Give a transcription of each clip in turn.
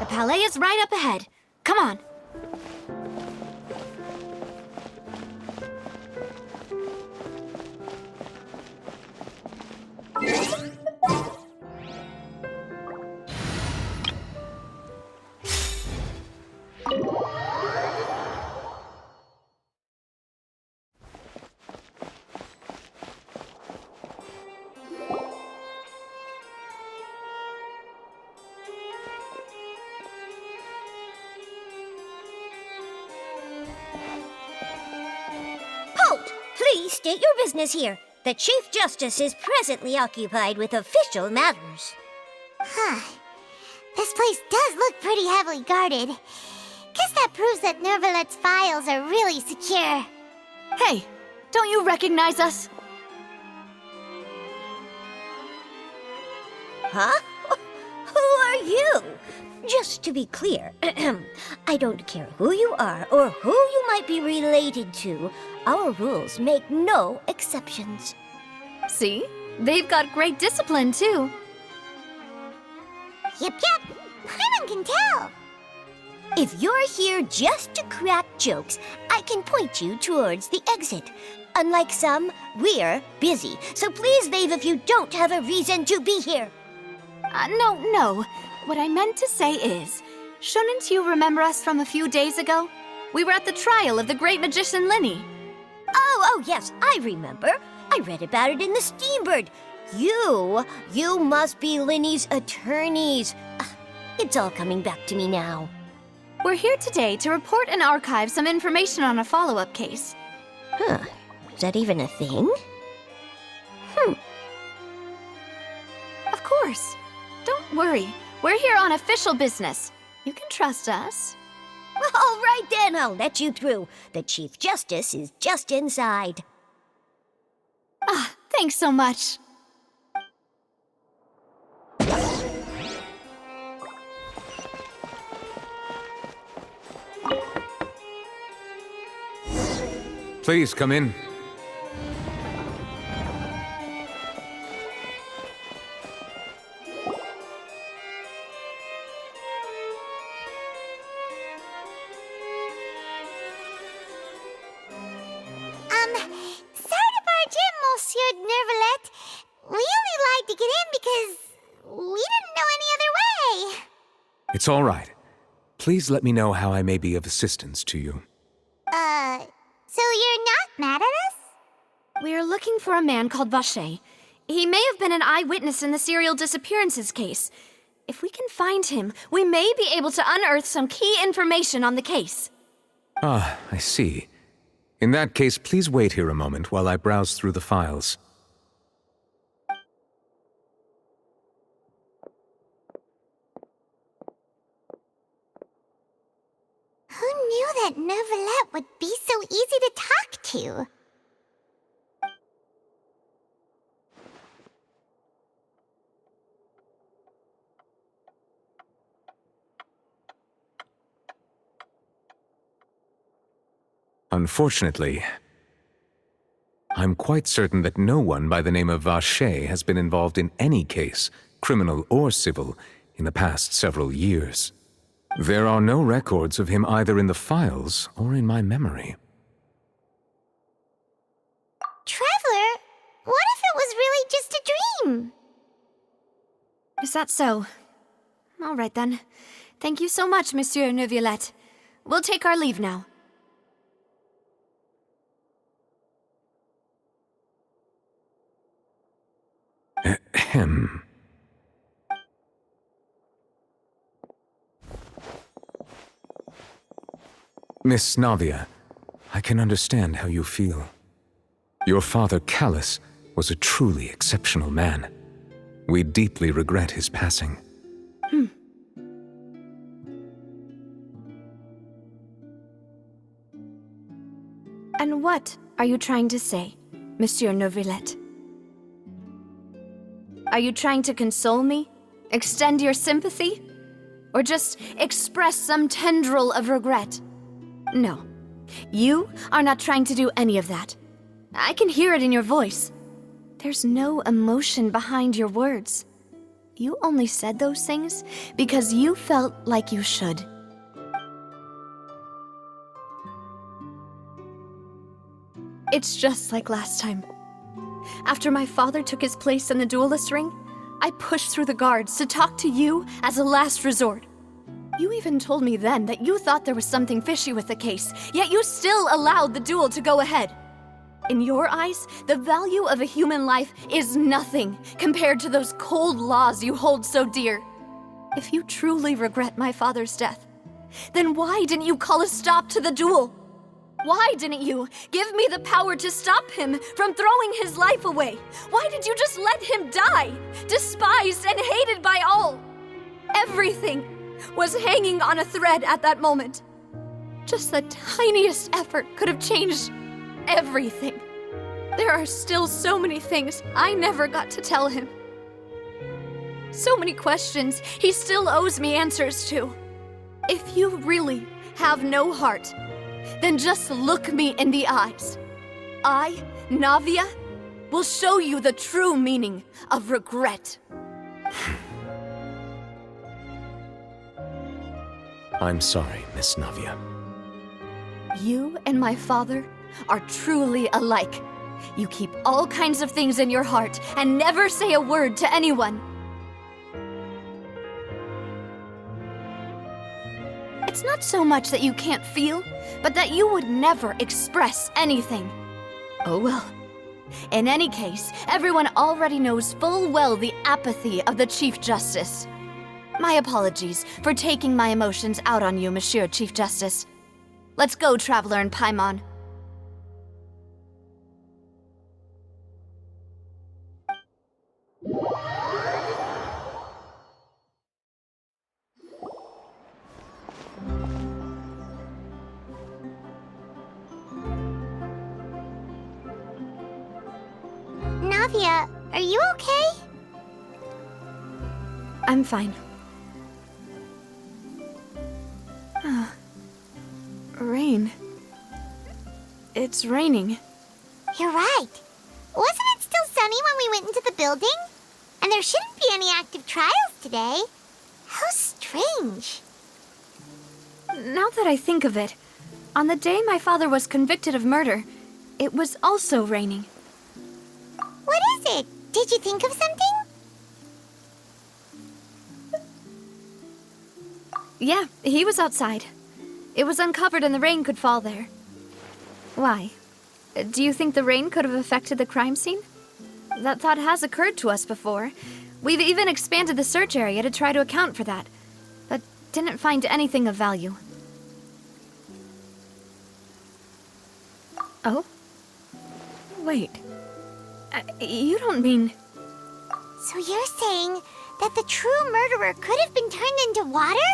The palais is right up ahead. Come on. Please state your business here. The Chief Justice is presently occupied with official matters. This place does look pretty heavily guarded. Guess that proves that Nervalet's files are really secure. Hey, don't you recognize us? Huh? Who are you? Just to be clear, I don't care who you are or who you might be related to. Our rules make no exceptions. See? They've got great discipline, too. Yep. Paimon can tell. If you're here just to crack jokes, I can point you towards the exit. Unlike some, we're busy, so please leave if you don't have a reason to be here. No. What I meant to say is, shouldn't you remember us from a few days ago? We were at the trial of the great magician Linny. Oh, yes, I remember. I read about it in the Steambird. You must be Linny's attorneys. It's all coming back to me now. We're here today to report and archive some information on a follow-up case. Is that even a thing? Of course. Don't worry. We're here on official business. You can trust us. All right then, I'll let you through. The Chief Justice is just inside. Thanks so much. Please come in. Sorry to barge in, Monsieur Nervalet. We only lied to get in because we didn't know any other way. It's all right. Please let me know how I may be of assistance to you. So you're not mad at us? We're looking for a man called Vacher. He may have been an eyewitness in the serial disappearances case. If we can find him, we may be able to unearth some key information on the case. Ah, I see. In that case, please wait here a moment while I browse through the files. Who knew that Nervalet would be so easy to talk to? Unfortunately, I'm quite certain that no one by the name of Vacher has been involved in any case, criminal or civil, in the past several years. There are no records of him either in the files or in my memory. Traveler, what if it was really just a dream? Is that so? All right then. Thank you so much, Monsieur Neuvillette. We'll take our leave now. Ahem. Miss Navia, I can understand how you feel. Your father, Callus, was a truly exceptional man. We deeply regret his passing. And what are you trying to say, Monsieur Neuvillette? Are you trying to console me? Extend your sympathy? Or just express some tendril of regret? No. You are not trying to do any of that. I can hear it in your voice. There's no emotion behind your words. You only said those things because you felt like you should. It's just like last time. After my father took his place in the duelist ring, I pushed through the guards to talk to you as a last resort. You even told me then that you thought there was something fishy with the case, yet you still allowed the duel to go ahead. In your eyes, the value of a human life is nothing compared to those cold laws you hold so dear. If you truly regret my father's death, then why didn't you call a stop to the duel? Why didn't you give me the power to stop him from throwing his life away? Why did you just let him die, despised and hated by all? Everything was hanging on a thread at that moment. Just the tiniest effort could have changed everything. There are still so many things I never got to tell him. So many questions he still owes me answers to. If you really have no heart, then just look me in the eyes. I, Navia, will show you the true meaning of regret. I'm sorry, Miss Navia. You and my father are truly alike. You keep all kinds of things in your heart and never say a word to anyone. It's not so much that you can't feel, but that you would never express anything. Oh well. In any case, everyone already knows full well the apathy of the Chief Justice. My apologies for taking my emotions out on you, Monsieur Chief Justice. Let's go, Traveler and Paimon. Navia, are you okay? I'm fine. Rain. It's raining. You're right. Wasn't it still sunny when we went into the building? And there shouldn't be any active trials today. How strange. Now that I think of it, on the day my father was convicted of murder, it was also raining. What is it? Did you think of something? Yeah, he was outside. It was uncovered and the rain could fall there. Why? Do you think the rain could have affected the crime scene? That thought has occurred to us before. We've even expanded the search area to try to account for that, but didn't find anything of value. Oh? Wait. You don't mean... So you're saying that the true murderer could have been turned into water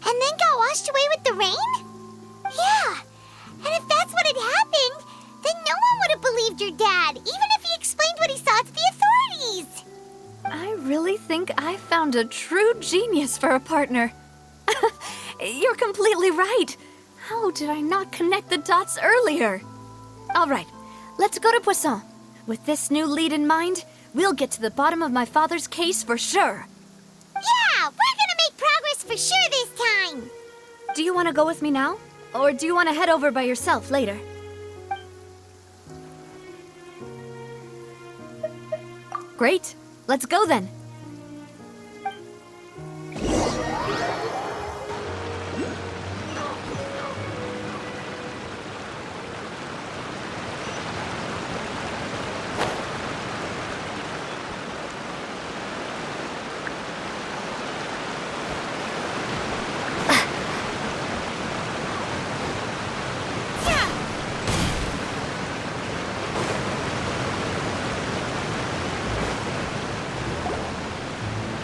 and then got washed away with the rain? Yeah. And if that's what had happened, then no one would have believed your dad, even if he explained what he saw to the authorities. I really think I found a true genius for a partner. You're completely right. How did I not connect the dots earlier? All right, let's go to Poisson. With this new lead in mind, we'll get to the bottom of my father's case for sure. Yeah, we're gonna make progress for sure this time. Do you want to go with me now? Or do you want to head over by yourself later? Great. Let's go then.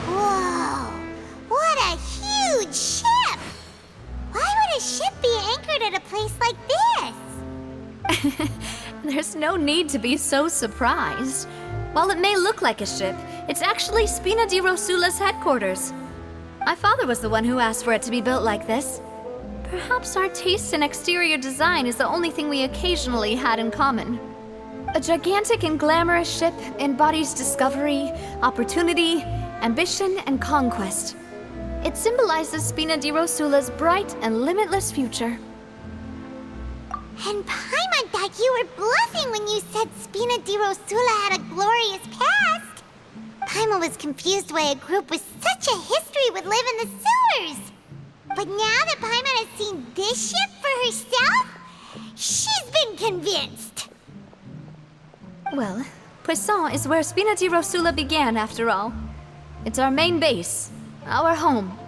Whoa, what a huge ship! Why would a ship be anchored at a place like this? There's no need to be so surprised. While it may look like a ship, it's actually Spina di Rosula's headquarters. My father was the one who asked for it to be built like this. Perhaps our taste in exterior design is the only thing we occasionally had in common. A gigantic and glamorous ship embodies discovery, opportunity, ambition and conquest. It symbolizes Spina di Rosula's bright and limitless future. And Paimon thought you were bluffing when you said Spina di Rosula had a glorious past. Paimon was confused why a group with such a history would live in the sewers. But now that Paimon has seen this ship for herself, she's been convinced. Well, Poisson is where Spina di Rosula began, after all. It's our main base, our home.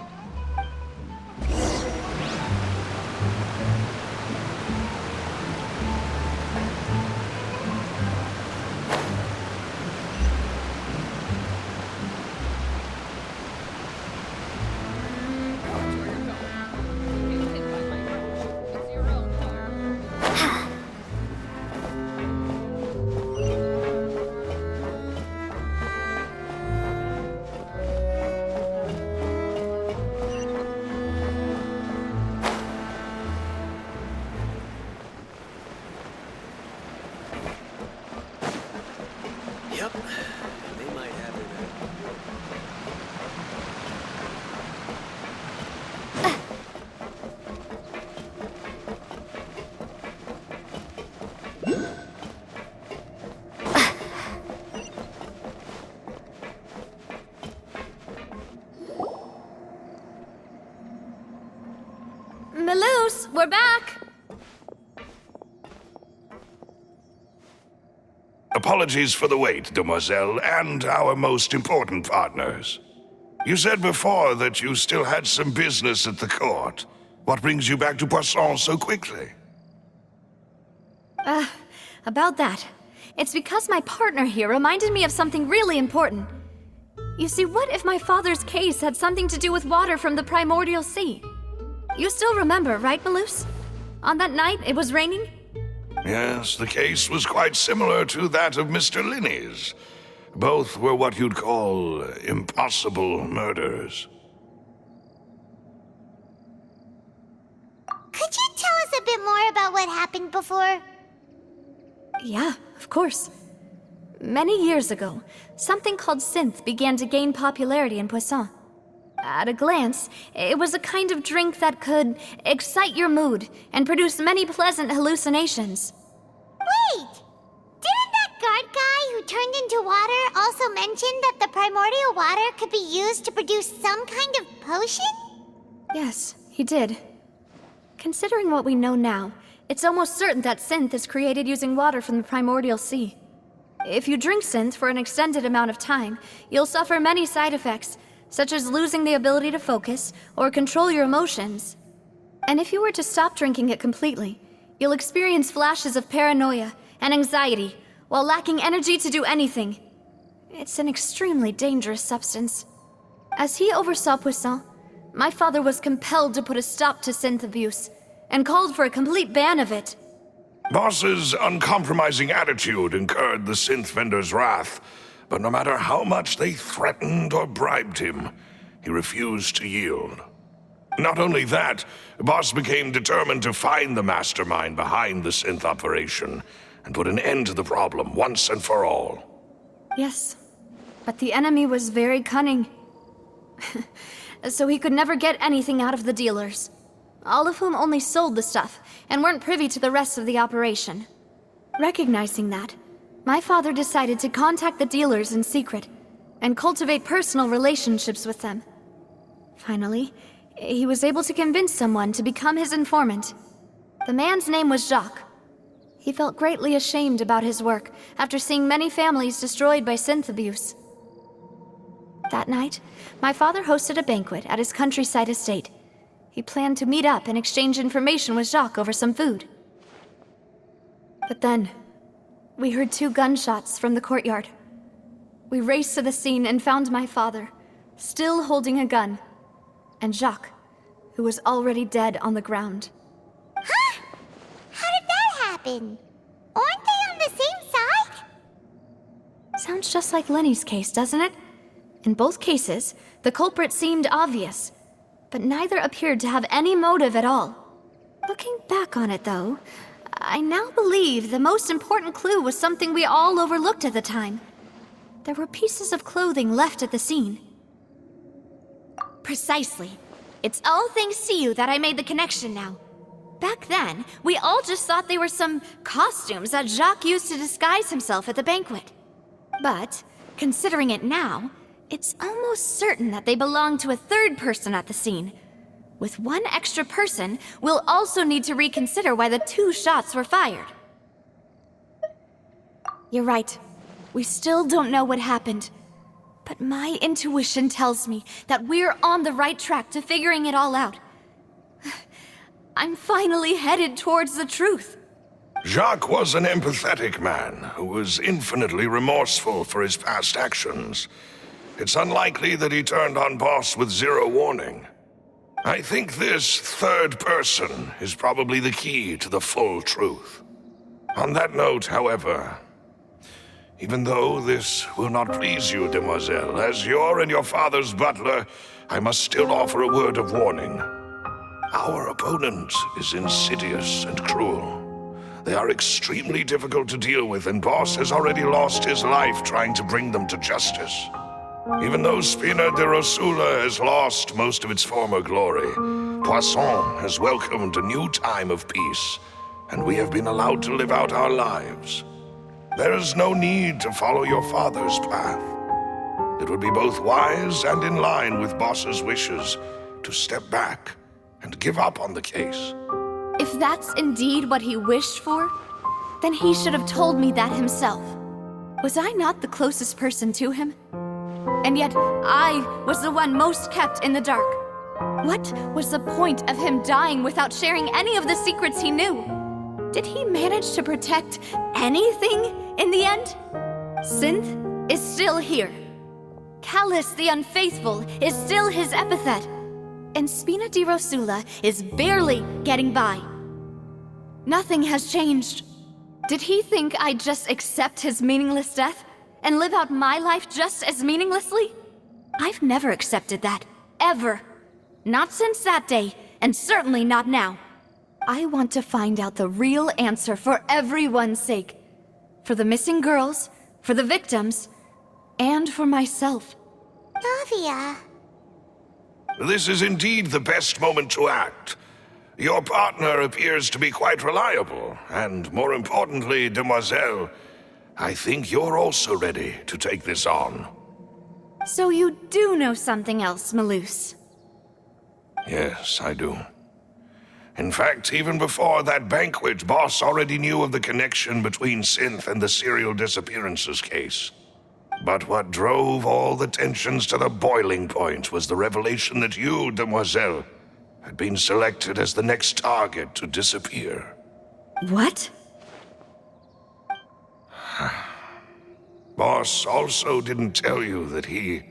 Yep, they might have it. Melus, we're back! Apologies for the wait, demoiselle, and our most important partners. You said before that you still had some business at the court. What brings you back to Poisson so quickly? About that. It's because my partner here reminded me of something really important. You see, what if my father's case had something to do with water from the primordial sea? You still remember, right, Melus? On that night, it was raining? Yes, the case was quite similar to that of Mr. Linney's. Both were what you'd call impossible murders. Could you tell us a bit more about what happened before? Yeah, of course. Many years ago, something called synth began to gain popularity in Poisson. At a glance, it was a kind of drink that could excite your mood and produce many pleasant hallucinations. Wait! Didn't that guard guy who turned into water also mention that the primordial water could be used to produce some kind of potion? Yes, he did. Considering what we know now, it's almost certain that synth is created using water from the primordial sea. If you drink synth for an extended amount of time, you'll suffer many side effects, such as losing the ability to focus or control your emotions. And if you were to stop drinking it completely, you'll experience flashes of paranoia and anxiety while lacking energy to do anything. It's an extremely dangerous substance. As he oversaw Poisson, my father was compelled to put a stop to synth abuse and called for a complete ban of it. Boss's uncompromising attitude incurred the synth vendor's wrath, but no matter how much they threatened or bribed him, he refused to yield. Not only that, Boss became determined to find the mastermind behind the synth operation and put an end to the problem once and for all. Yes, but the enemy was very cunning. So he could never get anything out of the dealers, all of whom only sold the stuff and weren't privy to the rest of the operation. Recognizing that, my father decided to contact the dealers in secret and cultivate personal relationships with them. Finally, he was able to convince someone to become his informant. The man's name was Jacques. He felt greatly ashamed about his work after seeing many families destroyed by synth abuse. That night, my father hosted a banquet at his countryside estate. He planned to meet up and exchange information with Jacques over some food. But then, we heard 2 gunshots from the courtyard. We raced to the scene and found my father, still holding a gun, and Jacques, who was already dead on the ground. Huh? How did that happen? Aren't they on the same side? Sounds just like Lenny's case, doesn't it? In both cases, the culprit seemed obvious, but neither appeared to have any motive at all. Looking back on it, though, I now believe the most important clue was something we all overlooked at the time. There were pieces of clothing left at the scene. Precisely. It's all thanks to you that I made the connection now. Back then, we all just thought they were some costumes that Jacques used to disguise himself at the banquet. But, considering it now, it's almost certain that they belong to a third person at the scene. With one extra person, we'll also need to reconsider why the 2 shots were fired. You're right. We still don't know what happened. But my intuition tells me that we're on the right track to figuring it all out. I'm finally headed towards the truth. Jacques was an empathetic man who was infinitely remorseful for his past actions. It's unlikely that he turned on Boss with 0 warning. I think this third person is probably the key to the full truth. On that note, however, even though this will not please you, demoiselle, as your and your father's butler, I must still offer a word of warning. Our opponent is insidious and cruel. They are extremely difficult to deal with, and Boss has already lost his life trying to bring them to justice. Even though Spina de Rosula has lost most of its former glory, Poisson has welcomed a new time of peace, and we have been allowed to live out our lives. There is no need to follow your father's path. It would be both wise and in line with Boss's wishes to step back and give up on the case. If that's indeed what he wished for, then he should have told me that himself. Was I not the closest person to him? And yet, I was the one most kept in the dark. What was the point of him dying without sharing any of the secrets he knew? Did he manage to protect anything in the end? Synth is still here. Callus the Unfaithful is still his epithet. And Spina di Rosula is barely getting by. Nothing has changed. Did he think I'd just accept his meaningless death and live out my life just as meaninglessly? I've never accepted that. Ever. Not since that day, and certainly not now. I want to find out the real answer for everyone's sake. For the missing girls, for the victims, and for myself. Navia. This is indeed the best moment to act. Your partner appears to be quite reliable, and more importantly, demoiselle, I think you're also ready to take this on. So you do know something else, Malus? Yes, I do. In fact, even before that banquet, Boss already knew of the connection between Synth and the serial disappearances case. But what drove all the tensions to the boiling point was the revelation that you, demoiselle, had been selected as the next target to disappear. What? Boss also didn't tell you that he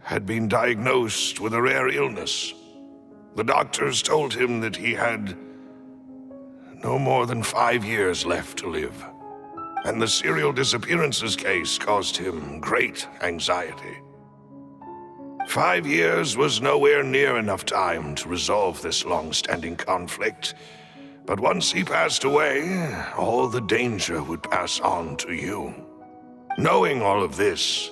had been diagnosed with a rare illness. The doctors told him that he had no more than 5 years left to live. And the serial disappearances case caused him great anxiety. 5 years was nowhere near enough time to resolve this long-standing conflict. But once he passed away, all the danger would pass on to you. Knowing all of this,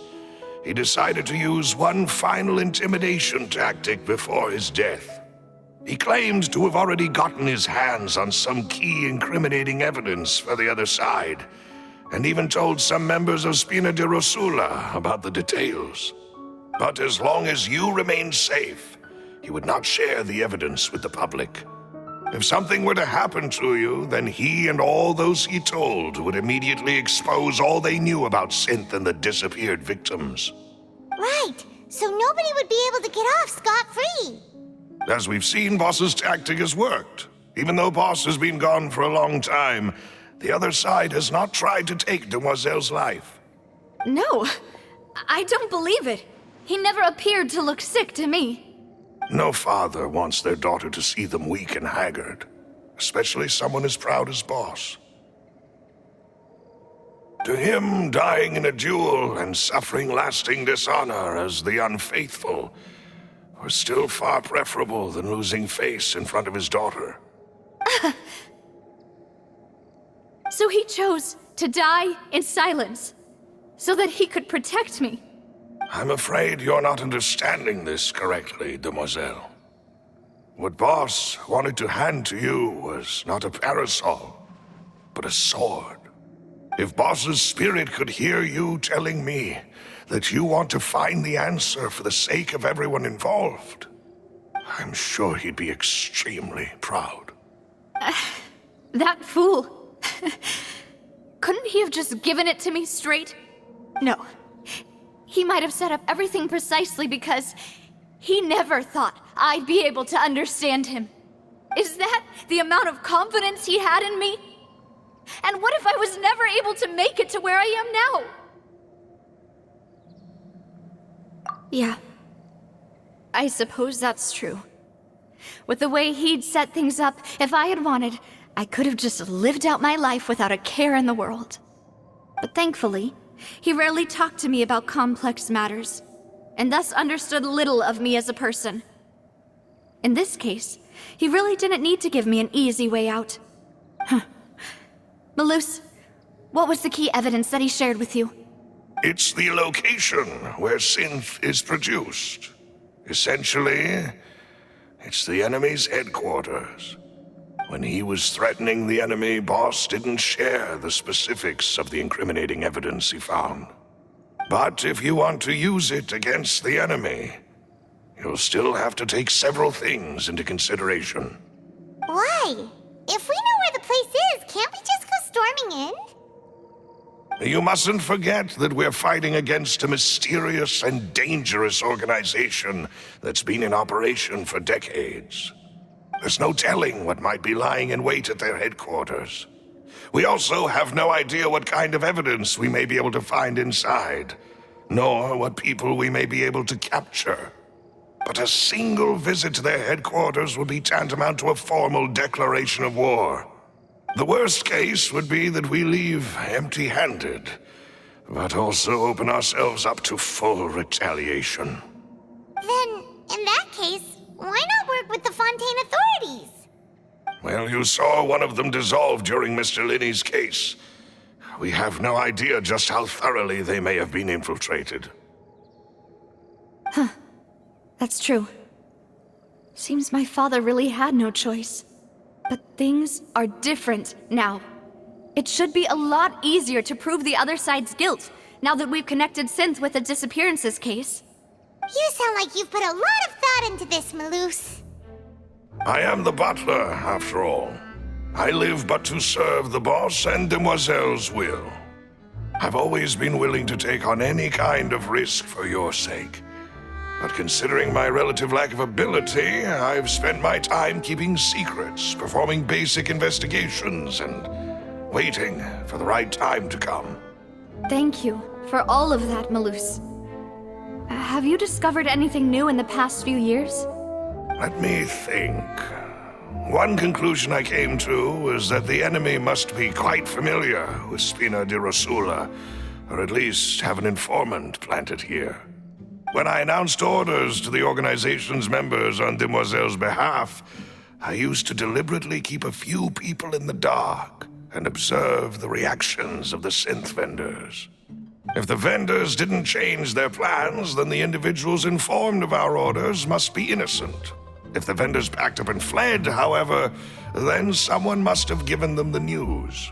he decided to use one final intimidation tactic before his death. He claimed to have already gotten his hands on some key incriminating evidence for the other side, and even told some members of Spina de Rosula about the details. But as long as you remained safe, he would not share the evidence with the public. If something were to happen to you, then he and all those he told would immediately expose all they knew about Synth and the disappeared victims. Right, so nobody would be able to get off scot-free. As we've seen, Boss's tactic has worked. Even though Boss has been gone for a long time, the other side has not tried to take Demoiselle's life. No, I don't believe it. He never appeared to look sick to me. No father wants their daughter to see them weak and haggard, especially someone as proud as Boss. To him, dying in a duel and suffering lasting dishonor as the unfaithful were still far preferable than losing face in front of his daughter. So he chose to die in silence, so that he could protect me. I'm afraid you're not understanding this correctly, demoiselle. What Boss wanted to hand to you was not a parasol, but a sword. If Boss's spirit could hear you telling me that you want to find the answer for the sake of everyone involved, I'm sure he'd be extremely proud. That fool. Couldn't he have just given it to me straight? No. He might have set up everything precisely because he never thought I'd be able to understand him. Is that the amount of confidence he had in me? And what if I was never able to make it to where I am now? Yeah. I suppose that's true. With the way he'd set things up, if I had wanted, I could have just lived out my life without a care in the world. But thankfully, he rarely talked to me about complex matters, and thus understood little of me as a person. In this case, he really didn't need to give me an easy way out. Malus, what was the key evidence that he shared with you? It's the location where synth is produced. Essentially, it's the enemy's headquarters. When he was threatening the enemy, Boss didn't share the specifics of the incriminating evidence he found. But if you want to use it against the enemy, you'll still have to take several things into consideration. Why? If we know where the place is, can't we just go storming in? You mustn't forget that we're fighting against a mysterious and dangerous organization that's been in operation for decades. There's no telling what might be lying in wait at their headquarters. We also have no idea what kind of evidence we may be able to find inside, nor what people we may be able to capture. But a single visit to their headquarters would be tantamount to a formal declaration of war. The worst case would be that we leave empty-handed, but also open ourselves up to full retaliation. Then, in that case, why not work with the Fontaine authorities? Well, you saw one of them dissolve during Mr. Linney's case. We have no idea just how thoroughly they may have been infiltrated. That's true. Seems my father really had no choice. But things are different now. It should be a lot easier to prove the other side's guilt, now that we've connected Synth with the disappearances case. You sound like you've put a lot of thought into this, Malus. I am the butler, after all. I live but to serve the boss and Demoiselle's will. I've always been willing to take on any kind of risk for your sake. But considering my relative lack of ability, I've spent my time keeping secrets, performing basic investigations, and waiting for the right time to come. Thank you for all of that, Malus. Have you discovered anything new in the past few years? Let me think. One conclusion I came to was that the enemy must be quite familiar with Spina di Rosula, or at least have an informant planted here. When I announced orders to the organization's members on Demoiselle's behalf, I used to deliberately keep a few people in the dark and observe the reactions of the synth vendors. If the vendors didn't change their plans, then the individuals informed of our orders must be innocent. If the vendors packed up and fled, however, then someone must have given them the news.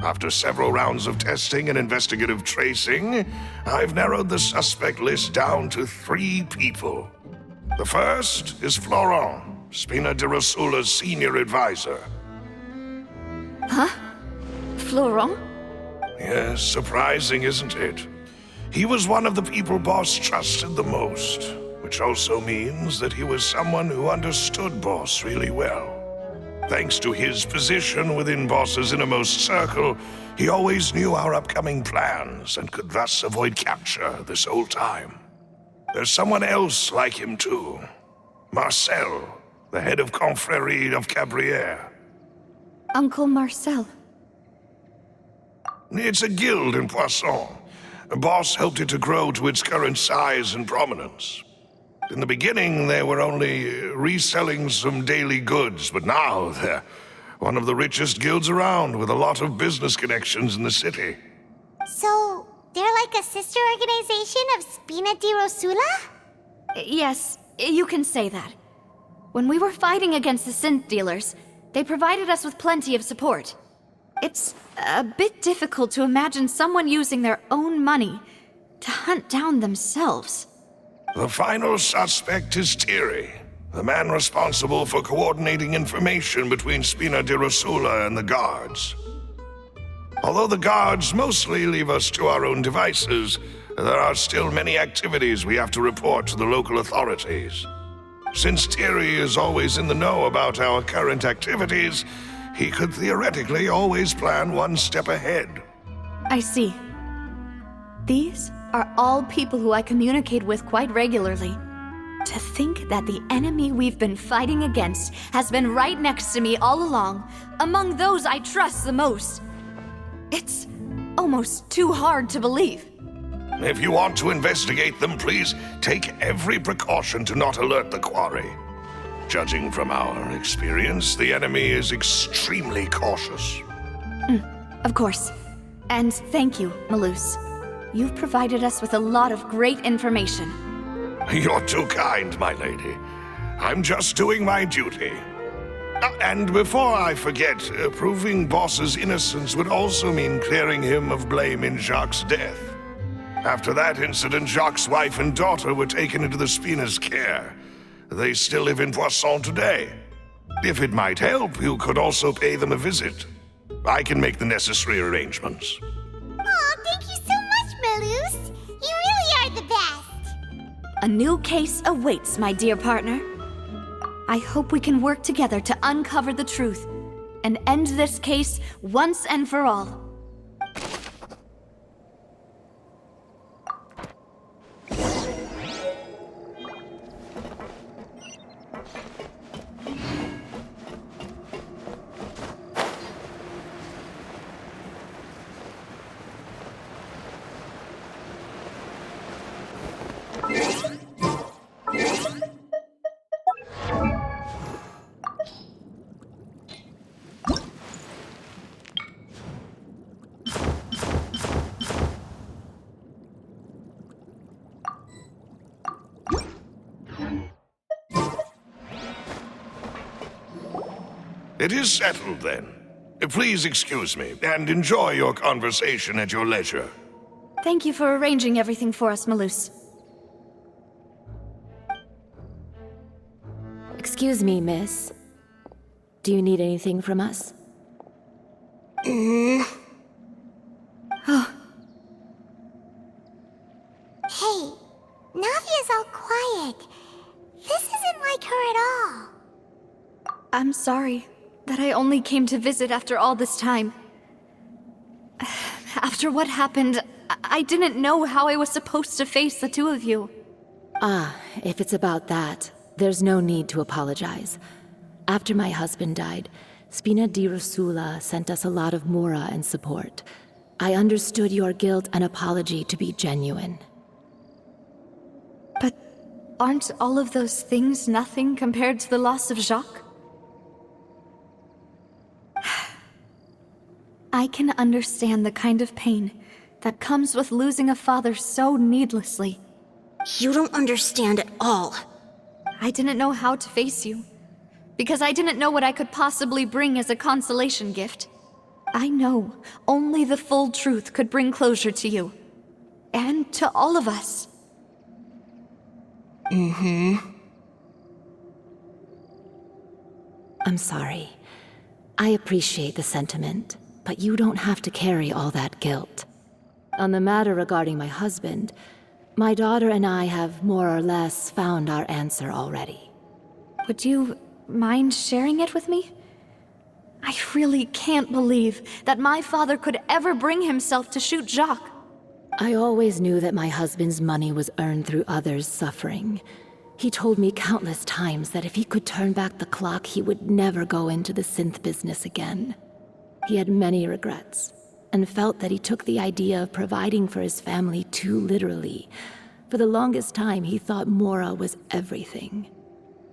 After several rounds of testing and investigative tracing, I've narrowed the suspect list down to 3 people. The first is Florent, Spina di Rosula's senior advisor. Huh? Florent? Yes, surprising, isn't it? He was one of the people Boss trusted the most, which also means that he was someone who understood Boss really well. Thanks to his position within Boss's innermost circle, he always knew our upcoming plans and could thus avoid capture this whole time. There's someone else like him too. Marcel, the head of Confrérie of Cabrières. Uncle Marcel. It's a guild in Poisson. Boss helped it to grow to its current size and prominence. In the beginning, they were only reselling some daily goods, but now they're one of the richest guilds around with a lot of business connections in the city. So, They're like a sister organization of Spina di Rosula? Yes, you can say that. When we were fighting against the synth dealers, they provided us with plenty of support. It's a bit difficult to imagine someone using their own money to hunt down themselves. The final suspect is Thierry, the man responsible for coordinating information between Spina di Rosula and the guards. Although the guards mostly leave us to our own devices, there are still many activities we have to report to the local authorities. Since Thierry is always in the know about our current activities, he could theoretically always plan one step ahead. I see. These are all people who I communicate with quite regularly. To think that the enemy we've been fighting against has been right next to me all along, among those I trust the most. It's almost too hard to believe. If you want to investigate them, please take every precaution to not alert the quarry. Judging from our experience, the enemy is extremely cautious. Of course. And thank you, Malus. You've provided us with a lot of great information. You're too kind, my lady. I'm just doing my duty. And before I forget, proving Boss's innocence would also mean clearing him of blame in Jacques' death. After that incident, Jacques' wife and daughter were taken into the Spina's care. They still live in Poisson today. If it might help, you could also pay them a visit. I can make the necessary arrangements. Aw, thank you so much, Malus. You really are the best. A new case awaits, my dear partner. I hope we can work together to uncover the truth and end this case once and for all. It is settled, then. Please excuse me, and enjoy your conversation at your leisure. Thank you for arranging everything for us, Malus. Excuse me, miss. Do you need anything from us? Hey, Navia's all quiet. This isn't like her at all. I'm sorry that I only came to visit after all this time. After what happened, I didn't know how I was supposed to face the two of you. If it's about that, there's no need to apologize. After my husband died, Spina di Rosula sent us a lot of mora and support. I understood your guilt and apology to be genuine. But aren't all of those things nothing compared to the loss of Jacques? I can understand the kind of pain that comes with losing a father so needlessly. You don't understand at all. I didn't know how to face you, because I didn't know what I could possibly bring as a consolation gift. I know only the full truth could bring closure to you, and to all of us. I'm sorry. I appreciate the sentiment, but you don't have to carry all that guilt. On the matter regarding my husband, my daughter and I have more or less found our answer already. Would you mind sharing it with me? I really can't believe that my father could ever bring himself to shoot Jacques. I always knew that my husband's money was earned through others' suffering. He told me countless times that if he could turn back the clock, he would never go into the synth business again. He had many regrets, and felt that he took the idea of providing for his family too literally. For the longest time, he thought Mora was everything.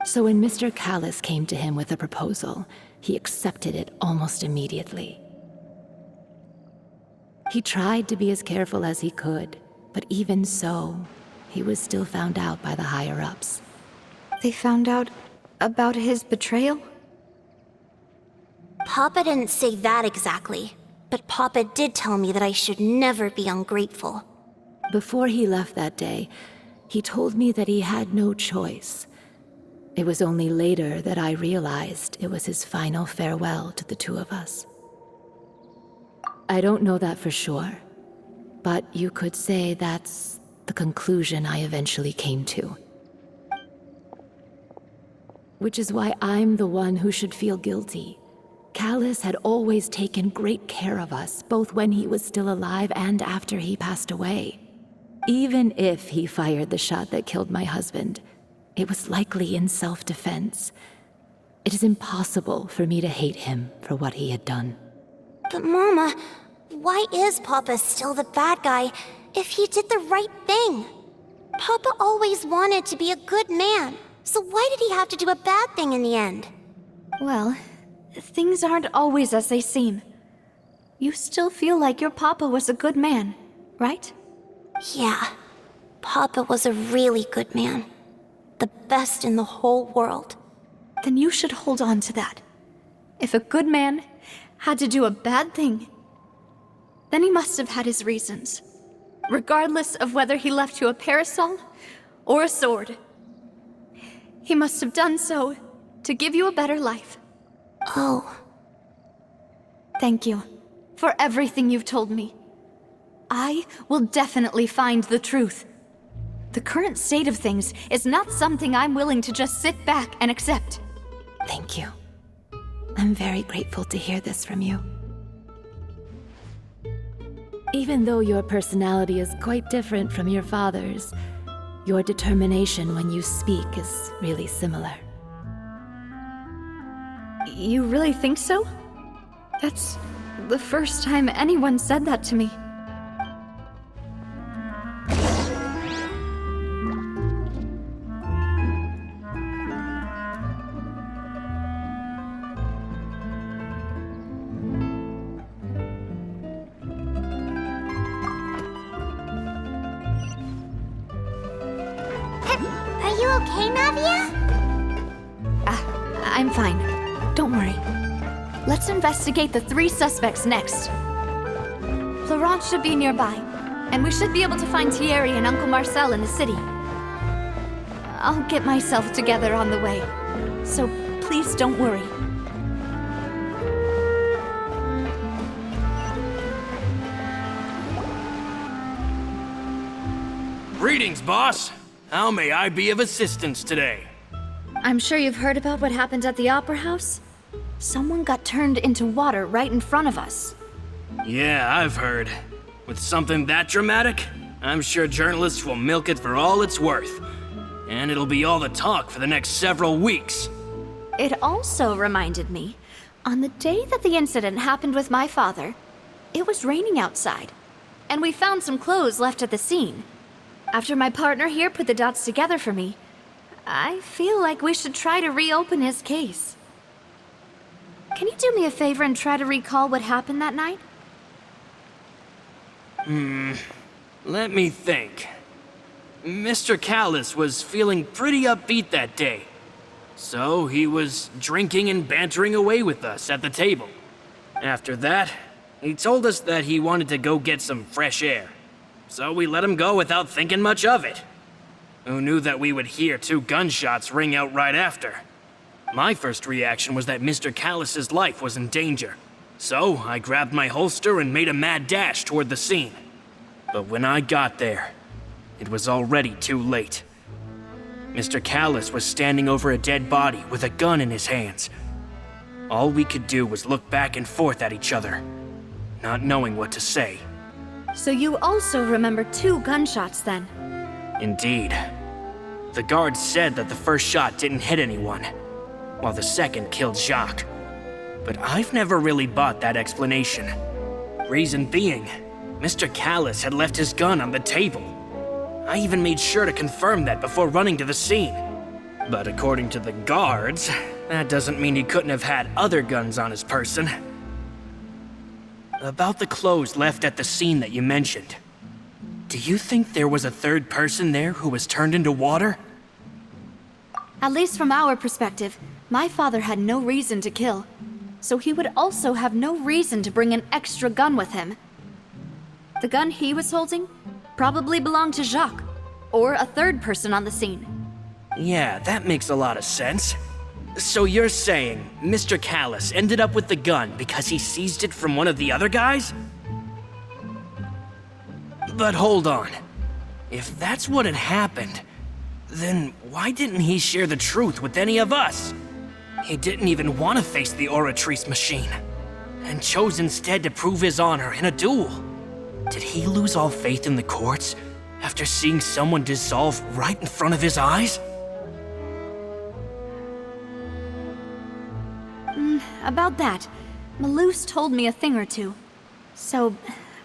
So when Mr. Callis came to him with a proposal, he accepted it almost immediately. He tried to be as careful as he could, but even so, he was still found out by the higher-ups. They found out about his betrayal? Papa didn't say that exactly, but Papa did tell me that I should never be ungrateful. Before he left that day, he told me that he had no choice. It was only later that I realized it was his final farewell to the two of us. I don't know that for sure, but you could say that's the conclusion I eventually came to. Which is why I'm the one who should feel guilty. Callus had always taken great care of us, both when he was still alive and after he passed away. Even if he fired the shot that killed my husband, it was likely in self-defense. It is impossible for me to hate him for what he had done. But Mama, why is Papa still the bad guy if he did the right thing? Papa always wanted to be a good man, so why did he have to do a bad thing in the end? Well, things aren't always as they seem. You still feel like your papa was a good man, right? Yeah, Papa was a really good man. The best in the whole world. Then you should hold on to that. If a good man had to do a bad thing, then he must have had his reasons. Regardless of whether he left you a parasol or a sword. He must have done so to give you a better life. Oh. Thank you for everything you've told me. I will definitely find the truth. The current state of things is not something I'm willing to just sit back and accept. Thank you. I'm very grateful to hear this from you. Even though your personality is quite different from your father's, your determination when you speak is really similar. You really think so? That's the first time anyone said that to me. Are you okay, Navia? I'm fine. Don't worry. Let's investigate the 3 suspects next. Florent should be nearby, and we should be able to find Thierry and Uncle Marcel in the city. I'll get myself together on the way, so please don't worry. Greetings, boss. How may I be of assistance today? I'm sure you've heard about what happened at the Opera House? Someone got turned into water right in front of us. Yeah, I've heard. With something that dramatic, I'm sure journalists will milk it for all it's worth. And it'll be all the talk for the next several weeks. It also reminded me, on the day that the incident happened with my father, it was raining outside, and we found some clothes left at the scene. After my partner here put the dots together for me, I feel like we should try to reopen his case. Can you do me a favor and try to recall what happened that night? Let me think. Mr. Callus was feeling pretty upbeat that day. So he was drinking and bantering away with us at the table. After that, he told us that he wanted to go get some fresh air. So we let him go without thinking much of it. Who knew that we would hear 2 gunshots ring out right after? My first reaction was that Mr. Callus's life was in danger. So I grabbed my holster and made a mad dash toward the scene. But when I got there, it was already too late. Mr. Callus was standing over a dead body with a gun in his hands. All we could do was look back and forth at each other, not knowing what to say. So you also remember 2 gunshots then? Indeed. The guards said that the first shot didn't hit anyone, while the second killed Jacques. But I've never really bought that explanation. Reason being, Mr. Callus had left his gun on the table. I even made sure to confirm that before running to the scene. But according to the guards, that doesn't mean he couldn't have had other guns on his person. about the clothes left at the scene that you mentioned. Do you think there was a third person there who was turned into water? At least from our perspective, my father had no reason to kill. So he would also have no reason to bring an extra gun with him. The gun he was holding probably belonged to Jacques, or a third person on the scene. Yeah, that makes a lot of sense. So you're saying Mr. Callus ended up with the gun because he seized it from one of the other guys? But hold on. If that's what had happened, then why didn't he share the truth with any of us? He didn't even want to face the Oratrice machine, and chose instead to prove his honor in a duel. Did he lose all faith in the courts after seeing someone dissolve right in front of his eyes? About that, Malus told me a thing or two. So,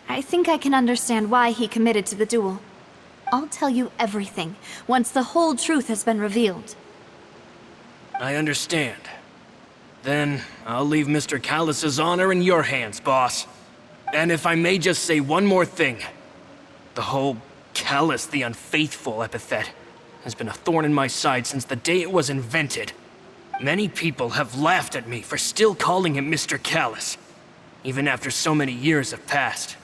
I think I can understand why he committed to the duel. I'll tell you everything, once the whole truth has been revealed. I understand. Then, I'll leave Mr. Callus's honor in your hands, boss. And if I may just say one more thing. The whole Callus the Unfaithful epithet has been a thorn in my side since the day it was invented. Many people have laughed at me for still calling him Mr. Callus, even after so many years have passed.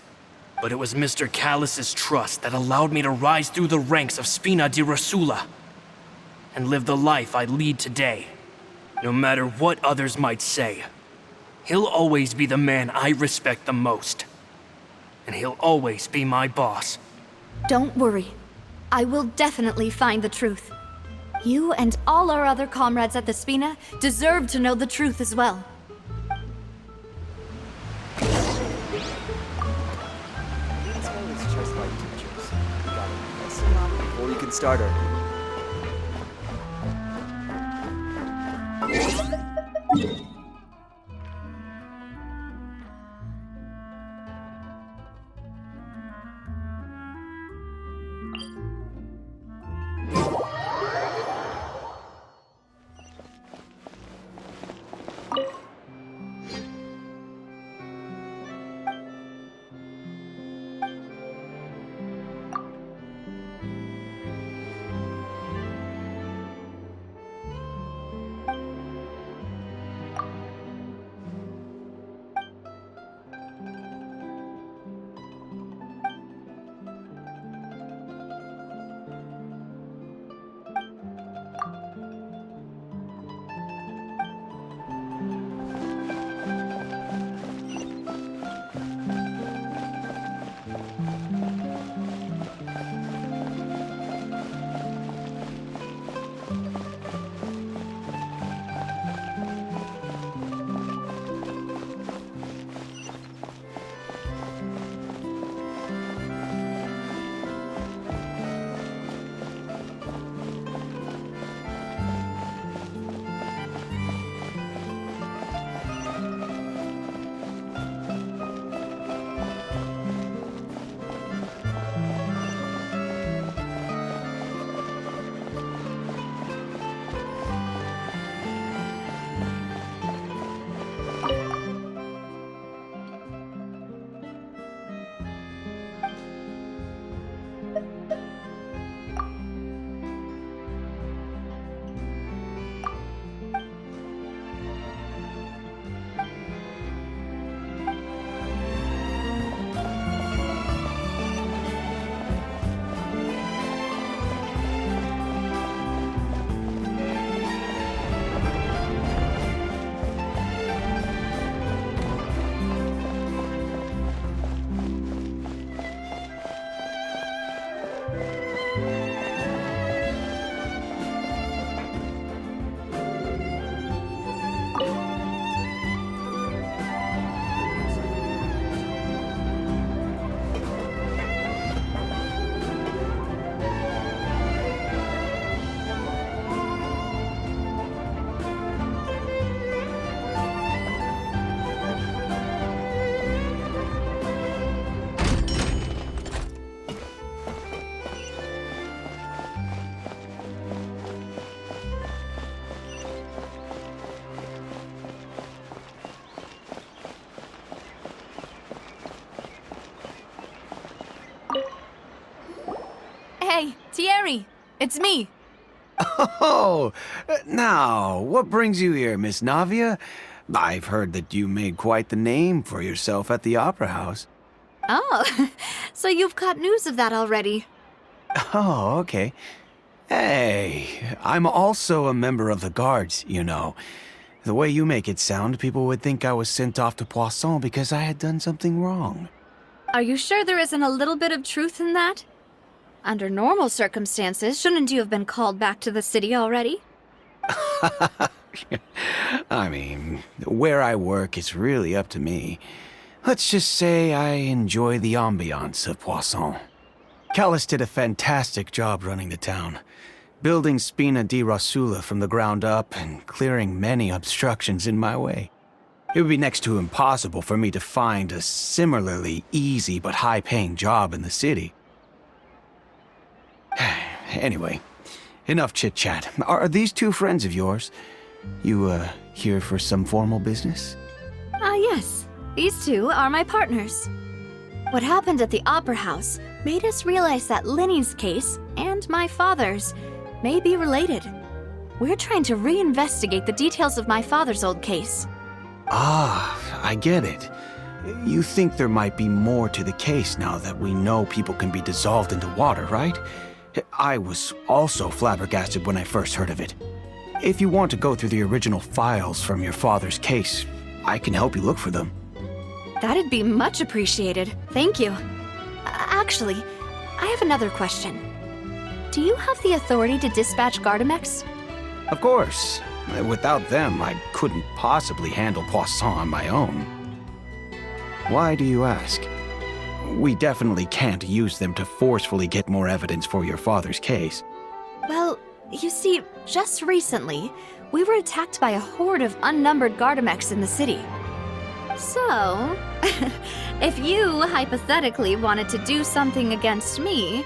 But it was Mr. Callus's trust that allowed me to rise through the ranks of Spina di Rosula and live the life I lead today. No matter what others might say, he'll always be the man I respect the most. And he'll always be my boss. Don't worry. I will definitely find the truth. You and all our other comrades at the Spina deserve to know the truth as well. Retail is just like teachers. You gotta listen up before you can start arguing. Thierry, it's me. Oh, now, what brings you here, Miss Navia? I've heard that you made quite the name for yourself at the Opera House. Oh, so you've caught news of that already. Oh, okay. Hey, I'm also a member of the Guards, you know. The way you make it sound, people would think I was sent off to Poisson because I had done something wrong. Are you sure there isn't a little bit of truth in that? Under normal circumstances, shouldn't you have been called back to the city already? I mean, where I work is really up to me. Let's just say I enjoy the ambiance of Poisson. Callis did a fantastic job running the town, building Spina di Rosula from the ground up and clearing many obstructions in my way. It would be next to impossible for me to find a similarly easy but high-paying job in the city. Anyway, enough chit-chat. Are these two friends of yours? You, here for some formal business? Yes. These two are my partners. What happened at the Opera House made us realize that Linny's case and my father's may be related. We're trying to reinvestigate the details of my father's old case. Ah, I get it. You think there might be more to the case now that we know people can be dissolved into water, right? I was also flabbergasted when I first heard of it. If you want to go through the original files from your father's case, I can help you look for them. That'd be much appreciated. Thank you. Actually, I have another question. Do you have the authority to dispatch Gardamex? Of course. Without them, I couldn't possibly handle Poisson on my own. Why do you ask? We definitely can't use them to forcefully get more evidence for your father's case. Well, you see, just recently, we were attacked by a horde of unnumbered Gardamex in the city. So, if you hypothetically wanted to do something against me,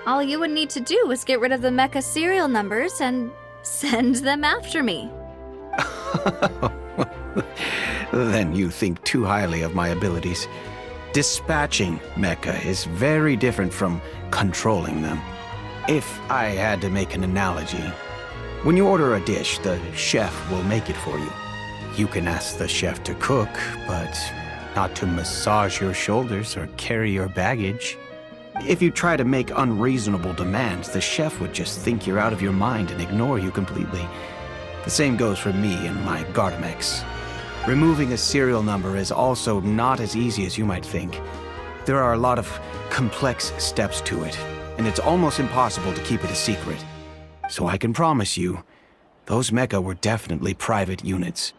all you would need to do was get rid of the mecha serial numbers and send them after me. Then you think too highly of my abilities. Dispatching mecha is very different from controlling them. If I had to make an analogy, when you order a dish, the chef will make it for you. You can ask the chef to cook, but not to massage your shoulders or carry your baggage. If you try to make unreasonable demands, the chef would just think you're out of your mind and ignore you completely. The same goes for me and my Gardamex. Removing a serial number is also not as easy as you might think. There are a lot of complex steps to it, and it's almost impossible to keep it a secret. So I can promise you, those mecha were definitely private units.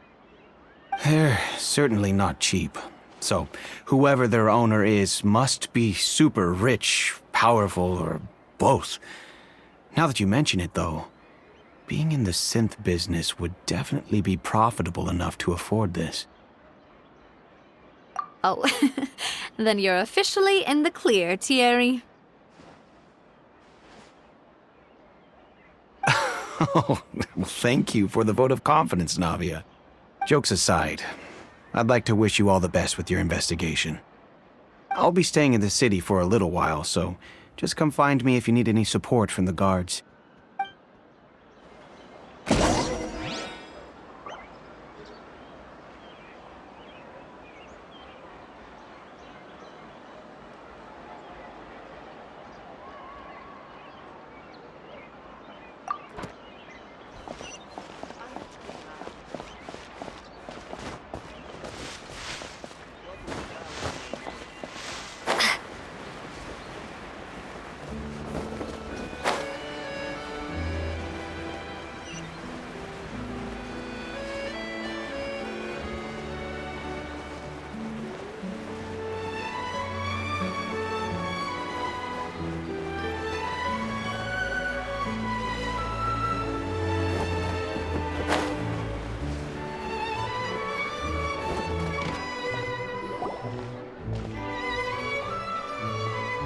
They're certainly not cheap. So, whoever their owner is must be super rich, powerful, or both. Now that you mention it, though, being in the synth business would definitely be profitable enough to afford this. Oh, then you're officially in the clear, Thierry. Oh, well, thank you for the vote of confidence, Navia. Jokes aside, I'd like to wish you all the best with your investigation. I'll be staying in the city for a little while, so just come find me if you need any support from the guards.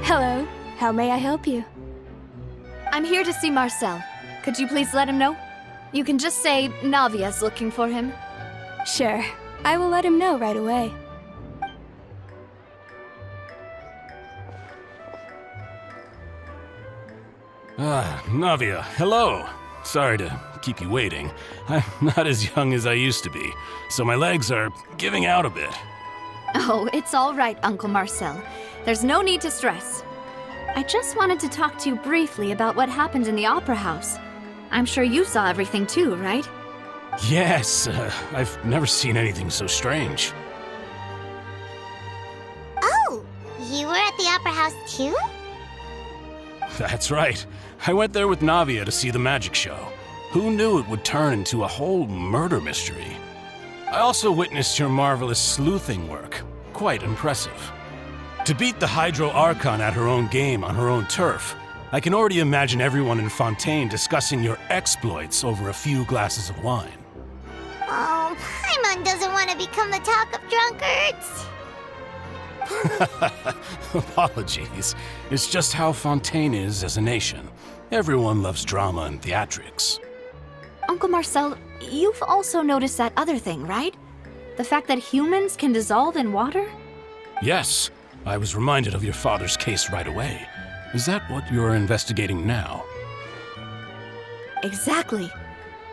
Hello. How may I help you? I'm here to see Marcel. Could you please let him know? You can just say Navia's looking for him. Sure. I will let him know right away. Navia, hello. Sorry to keep you waiting. I'm not as young as I used to be, so my legs are giving out a bit. Oh, it's all right, Uncle Marcel. There's no need to stress. I just wanted to talk to you briefly about what happened in the Opera House. I'm sure you saw everything too, right? Yes, I've never seen anything so strange. Oh, you were at the Opera House too? That's right. I went there with Navia to see the magic show. Who knew it would turn into a whole murder mystery? I also witnessed your marvelous sleuthing work. Quite impressive. To beat the Hydro Archon at her own game on her own turf, I can already imagine everyone in Fontaine discussing your exploits over a few glasses of wine. Oh, Paimon doesn't want to become the talk of drunkards. Apologies. It's just how Fontaine is as a nation. Everyone loves drama and theatrics. Uncle Marcel, you've also noticed that other thing, right? The fact that humans can dissolve in water? Yes, I was reminded of your father's case right away. Is that what you're investigating now? Exactly.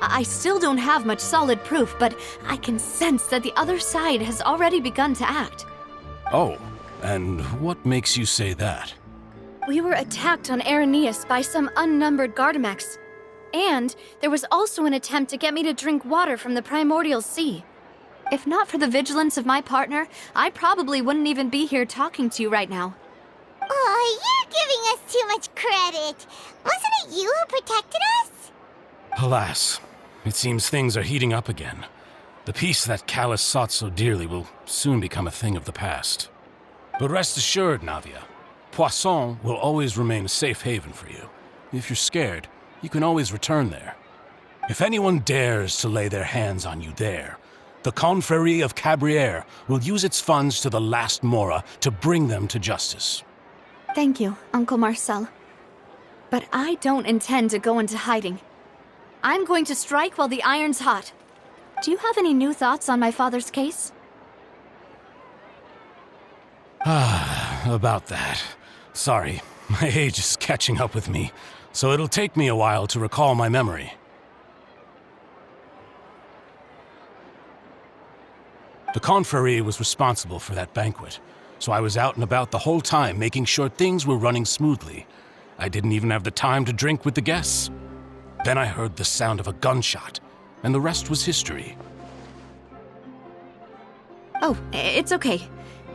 I still don't have much solid proof, but I can sense that the other side has already begun to act. Oh, and what makes you say that? We were attacked on Araneus by some unnumbered Gardamex. And there was also an attempt to get me to drink water from the primordial sea. If not for the vigilance of my partner, I probably wouldn't even be here talking to you right now. Oh, you're giving us too much credit. Wasn't it you who protected us? Alas, it seems things are heating up again. The peace that Callus sought so dearly will soon become a thing of the past. But rest assured, Navia, Poisson will always remain a safe haven for you. If you're scared, you can always return there. If anyone dares to lay their hands on you there, the Confrérie of Cabrières will use its funds to the last Mora to bring them to justice. Thank you, Uncle Marcel. But I don't intend to go into hiding. I'm going to strike while the iron's hot. Do you have any new thoughts on my father's case? About that. Sorry, my age is catching up with me, so it'll take me a while to recall my memory. The Confrérie was responsible for that banquet, so I was out and about the whole time making sure things were running smoothly. I didn't even have the time to drink with the guests. Then I heard the sound of a gunshot, and the rest was history. Oh, it's okay.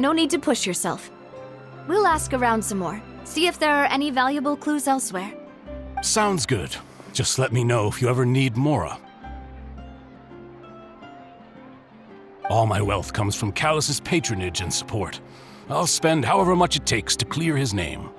No need to push yourself. We'll ask around some more, see if there are any valuable clues elsewhere. Sounds good. Just let me know if you ever need Mora. All my wealth comes from Callus's patronage and support. I'll spend however much it takes to clear his name.